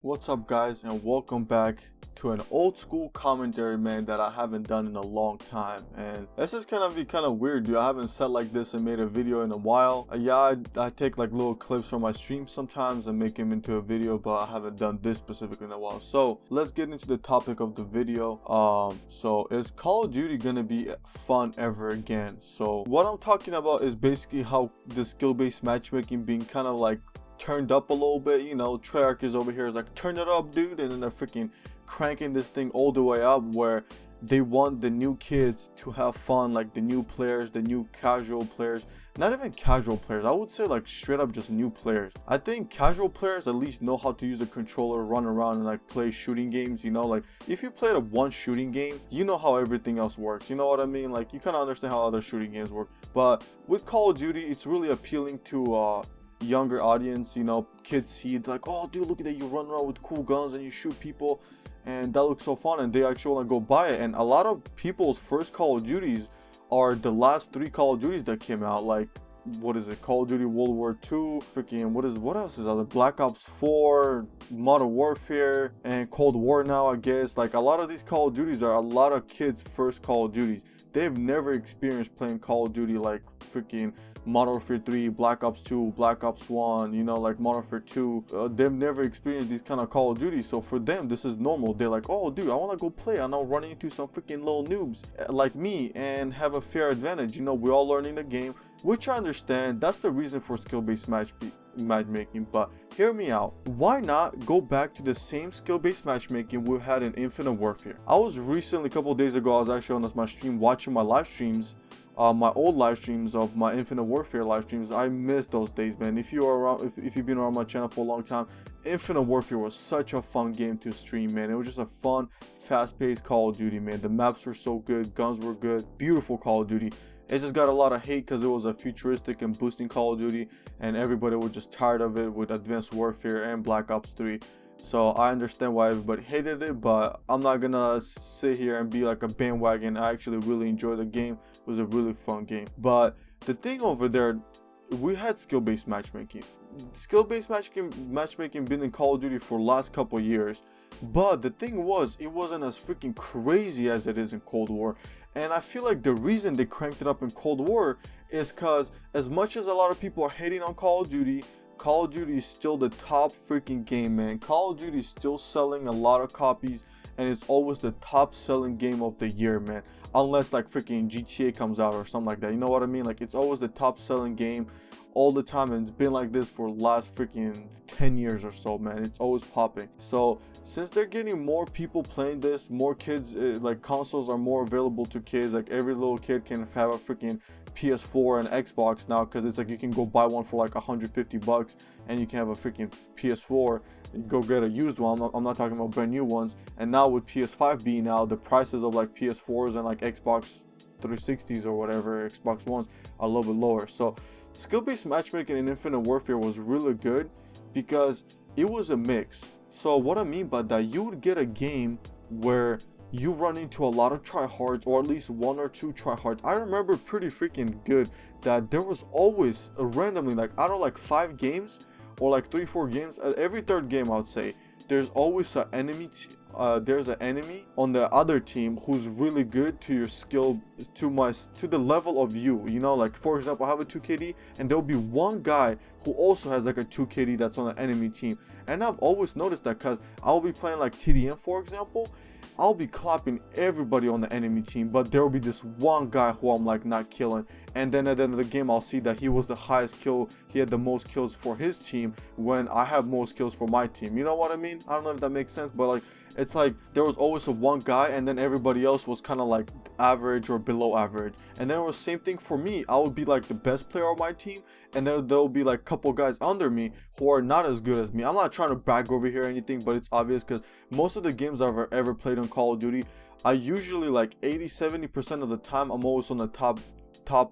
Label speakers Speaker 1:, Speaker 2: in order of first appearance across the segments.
Speaker 1: What's up, guys, and welcome back to an old school commentary, man, that I haven't done in a long time. And this is gonna be kind of weird, dude. I haven't sat like this and made a video in a while. I take like little clips from my streams sometimes and make them into a video, but I haven't done this specifically in a while. So let's get into the topic of the video. So is Call of Duty gonna be fun ever again? So what I'm talking about is basically how the skill-based matchmaking being kind of like turned up a little bit. You know, Treyarch is over here is like, turn it up, dude, and then they're freaking cranking this thing all the way up, where they want the new kids to have fun, like the new players, the new casual players. Not even casual players, I would say like straight up just new players. I think casual players at least know how to use a controller, run around and like play shooting games. You know, like if you played a one shooting game, you know how everything else works. You know what I mean? Like you kind of understand how other shooting games work. But with Call of Duty, it's really appealing to younger audience. You know, kids see it like, oh dude, look at that, you run around with cool guns and you shoot people, and that looks so fun, and they actually want to go buy it. And a lot of people's first Call of Duties are the last 3 Call of Duties that came out, like what is it, Call of Duty World War II, freaking what else is other, Black Ops 4, Modern Warfare, and Cold War now, I guess. Like a lot of these Call of Duties are a lot of kids' first Call of Duties. They've never experienced playing Call of Duty like freaking Modern Warfare 3, Black Ops 2, Black Ops 1, you know, like Modern Warfare 2. They've never experienced these kind of Call of Duty, so for them this is normal. They're like, oh dude, I want to go play. I'm now running into some freaking little noobs like me and have a fair advantage. You know, we're all learning the game, which I understand. That's the reason for skill-based matchmaking, but hear me out. Why not go back to the same skill-based matchmaking we had in Infinite Warfare? I was recently, a couple days ago, I was actually on my stream watching my live streams, my old live streams of my Infinite Warfare live streams. I miss those days, man. If you are around, if you've been around my channel for a long time, Infinite Warfare was such a fun game to stream, man. It was just a fun, fast-paced Call of Duty, man. The maps were so good, guns were good, beautiful Call of Duty. It just got a lot of hate because it was a futuristic and boosting Call of Duty, and everybody was just tired of it with Advanced Warfare and Black Ops 3. So I understand why everybody hated it, but I'm not gonna sit here and be like a bandwagon. I actually really enjoyed the game. It was a really fun game. But the thing over there, we had skill-based matchmaking. Skill-based matchmaking been in Call of Duty for the last couple years. But the thing was, it wasn't as freaking crazy as it is in Cold War. And I feel like the reason they cranked it up in Cold War is because as much as a lot of people are hating on Call of Duty is still the top freaking game, man. Call of Duty is still selling a lot of copies, and it's always the top selling game of the year, man. Unless like freaking GTA comes out or something like that. You know what I mean? Like it's always the top selling game all the time, and it's been like this for the last freaking 10 years or so, man. It's always popping. So since they're getting more people playing this, more kids, like consoles are more available to kids. Like every little kid can have a freaking PS4 and Xbox now, because it's like you can go buy one for like $150 and you can have a freaking PS4. You go get a used one. I'm not talking about brand new ones. And now with PS5 being out, the prices of like PS4s and like Xbox 360s or whatever, Xbox Ones, are a little bit lower. So skill-based matchmaking in Infinite Warfare was really good because it was a mix. So what I mean by that, you would get a game where you run into a lot of tryhards, or at least 1 or 2 tryhards. I remember pretty freaking good that there was always randomly, like out of like 5 games or like 3-4 games, every 3rd game I would say, there's always an enemy there's an enemy on the other team who's really good to your skill, to the level of you. You know, like for example, I have a 2KD and there'll be one guy who also has like a 2KD that's on the enemy team. And I've always noticed that because I'll be playing like TDM, for example. I'll be clapping everybody on the enemy team, but there will be this one guy who I'm like not killing, and then at the end of the game I'll see that he was the highest kill, he had the most kills for his team when I have most kills for my team. You know what I mean? I don't know if that makes sense, but like it's like there was always a one guy and then everybody else was kind of like average or below average. And then it was the same thing for me. I would be like the best player on my team, and then there'll be like a couple guys under me who are not as good as me. I'm not trying to brag over here or anything, but it's obvious because most of the games I've ever played on Call of Duty, I usually like 80-70% of the time I'm always on the top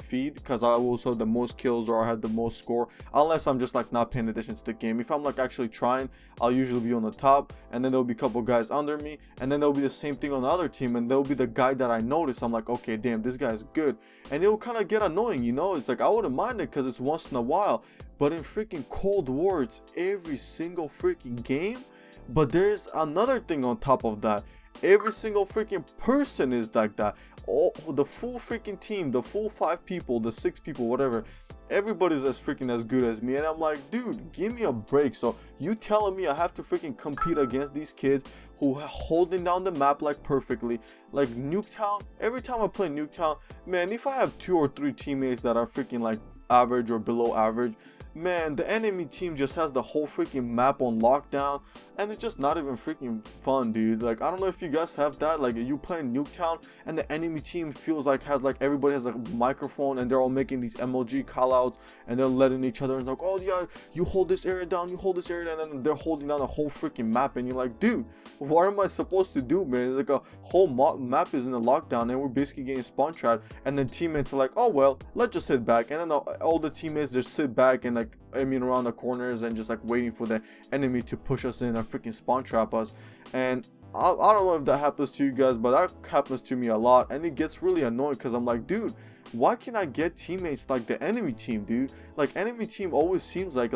Speaker 1: feed because I also have the most kills or I have the most score, unless I'm just like not paying attention to the game. If I'm like actually trying, I'll usually be on the top, and then there'll be a couple guys under me, and then there'll be the same thing on the other team, and there'll be the guy that I notice. I'm like, okay, damn, this guy's good, and it'll kind of get annoying, you know. It's like I wouldn't mind it because it's once in a while, but in freaking Cold War, it's every single freaking game. But there's another thing on top of that. Every single freaking person is like that. All the full freaking team, the full 5 people, the 6 people, whatever, everybody's as freaking as good as me. And I'm like, dude, give me a break. So you telling me I have to freaking compete against these kids who are holding down the map like perfectly, like Nuketown? Every time I play Nuketown, man, if I have 2 or 3 teammates that are freaking like average or below average, man, the enemy team just has the whole freaking map on lockdown, and it's just not even freaking fun, dude. Like, I don't know if you guys have that, like you playing Nuketown and the enemy team feels like everybody has a microphone and they're all making these MLG callouts and they're letting each other like, oh yeah, you hold this area down, you hold this area down, and then they're holding down the whole freaking map, and you're like, dude, what am I supposed to do, man? Like a whole map is in the lockdown and we're basically getting spawn trapped, and then teammates are like, oh well, let's just sit back, and then all the teammates just sit back and like aiming around the corners and just like waiting for the enemy to push us in and freaking spawn trap us. And I don't know if that happens to you guys, but that happens to me a lot, and it gets really annoying because I'm like, dude, why can't I get teammates like the enemy team, dude? Like, enemy team always seems like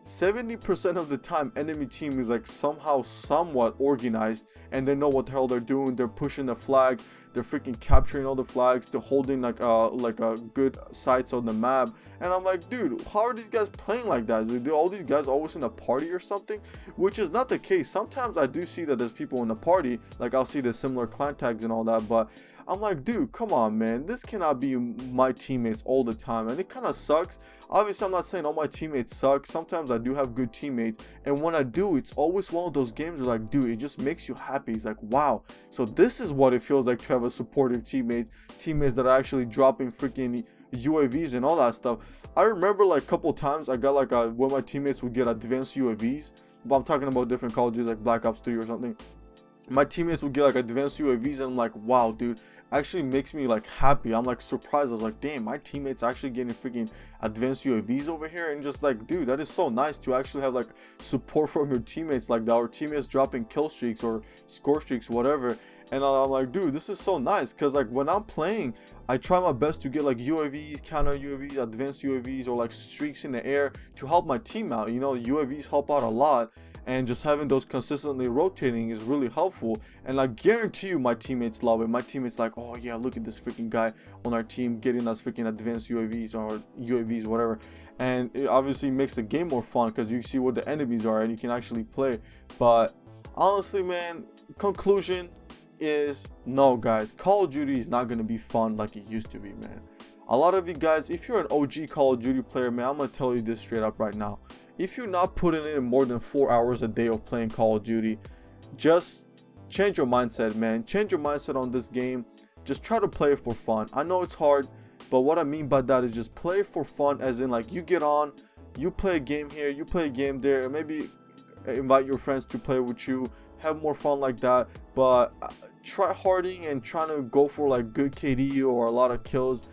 Speaker 1: 70% of the time enemy team is like somehow somewhat organized, and they know what the hell they're doing. They're pushing the flag, they're freaking capturing all the flags, they're holding like a good sites on the map. And I'm like, dude, how are these guys playing like that? Do all these guys always in a party or something? Which is not the case. Sometimes I do see that there's people in the party, like I'll see the similar clan tags and all that, but I'm like, dude, come on, man, this cannot be my teammates all the time, and it kind of sucks. Obviously, I'm not saying all my teammates suck. Sometimes I do have good teammates, and when I do, it's always one of those games where, like, dude, it just makes you happy. It's like, wow, so this is what it feels like to have a supportive teammates that are actually dropping freaking UAVs and all that stuff. I remember like a couple times I got like when my teammates would get advanced UAVs, but I'm talking about different Call of Duty like Black Ops 3 or something. My teammates would get like advanced UAVs, and I'm like, wow, dude, actually makes me like happy. I'm like surprised. I was like, damn, my teammates actually getting freaking advanced UAVs over here, and just like, dude, that is so nice to actually have like support from your teammates like that, or teammates dropping kill streaks or score streaks, whatever. And I'm like, dude, this is so nice, because like when I'm playing, I try my best to get like UAVs, counter UAVs, advanced UAVs, or like streaks in the air to help my team out. You know, UAVs help out a lot, and just having those consistently rotating is really helpful. And I guarantee you my teammates love it. My teammates like, oh yeah, look at this freaking guy on our team getting us freaking advanced UAVs or UAVs, whatever. And it obviously makes the game more fun because you see where the enemies are and you can actually play. But honestly, man, conclusion is no, guys, Call of Duty is not going to be fun like it used to be, man. A lot of you guys, if you're an OG Call of Duty player, man, I'm going to tell you this straight up right now. If you're not putting in more than 4 hours a day of playing Call of Duty, just change your mindset, man. Change your mindset on this game. Just try to play it for fun. I know it's hard, but what I mean by that is just play it for fun, as in like you get on, you play a game here, you play a game there, maybe invite your friends to play with you, have more fun like that. But try harding and trying to go for like good KD or a lot of kills,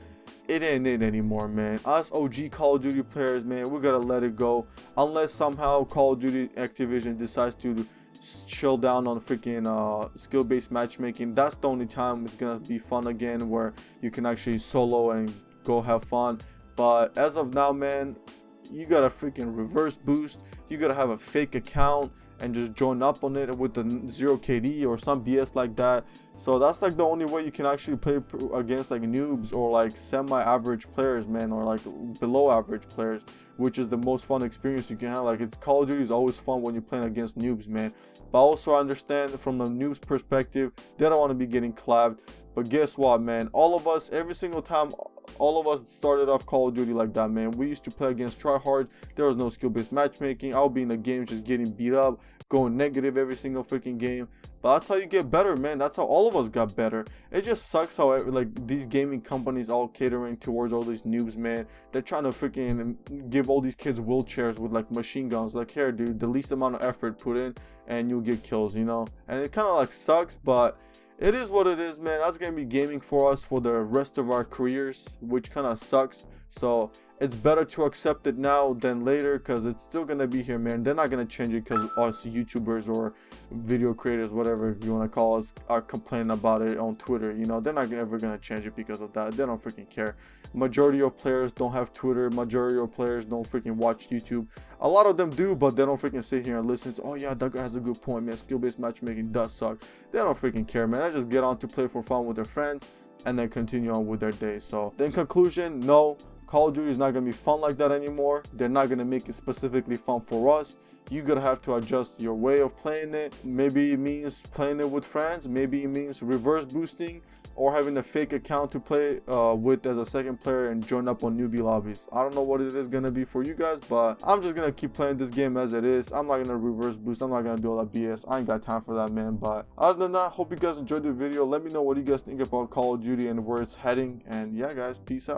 Speaker 1: it ain't it anymore, man. Us OG Call of Duty players, man, we gotta let it go. Unless somehow Call of Duty Activision decides to chill down on freaking skill-based matchmaking, that's the only time it's gonna be fun again, where you can actually solo and go have fun. But as of now, man, you gotta freaking reverse boost. You gotta have a fake account and just join up on it with the 0 KD or some BS like that. So that's like the only way you can actually play against like noobs or like semi-average players, man, or like below average players, which is the most fun experience you can have. Like, it's Call of Duty is always fun when you're playing against noobs, man. But also I understand from the noobs perspective, they don't want to be getting clapped. But guess what, man, all of us, every single time, all of us started off Call of Duty like that, man. We used to play against tryhards. There was no skill-based matchmaking. I'll be in the game just getting beat up, going negative every single freaking game. But that's how you get better, man. That's how all of us got better. It just sucks how like these gaming companies all catering towards all these noobs, man. They're trying to freaking give all these kids wheelchairs with like machine guns. Like, here, dude, the least amount of effort put in and you'll get kills, you know. And it kind of like sucks, but it is what it is, man. That's gonna be gaming for us for the rest of our careers, which kind of sucks. So it's better to accept it now than later, because it's still gonna be here, man. They're not gonna change it because us YouTubers or video creators, whatever you want to call us, are complaining about it on Twitter. You know, they're not ever gonna change it because of that. They don't freaking care. Majority of players don't have Twitter. Majority of players don't freaking watch YouTube. A lot of them do, but they don't freaking sit here and listen to, oh yeah, that guy has a good point, man. Skill-based matchmaking does suck. They don't freaking care, man. They just get on to play for fun with their friends and then continue on with their day. So in conclusion, no, Call of Duty is not going to be fun like that anymore. They're not going to make it specifically fun for us. You're going to have to adjust your way of playing it. Maybe it means playing it with friends. Maybe it means reverse boosting or having a fake account to play with as a second player and join up on newbie lobbies. I don't know what it is going to be for you guys, but I'm just going to keep playing this game as it is. I'm not going to reverse boost. I'm not going to do all that BS. I ain't got time for that, man. But other than that, hope you guys enjoyed the video. Let me know what you guys think about Call of Duty and where it's heading. And yeah, guys, peace out.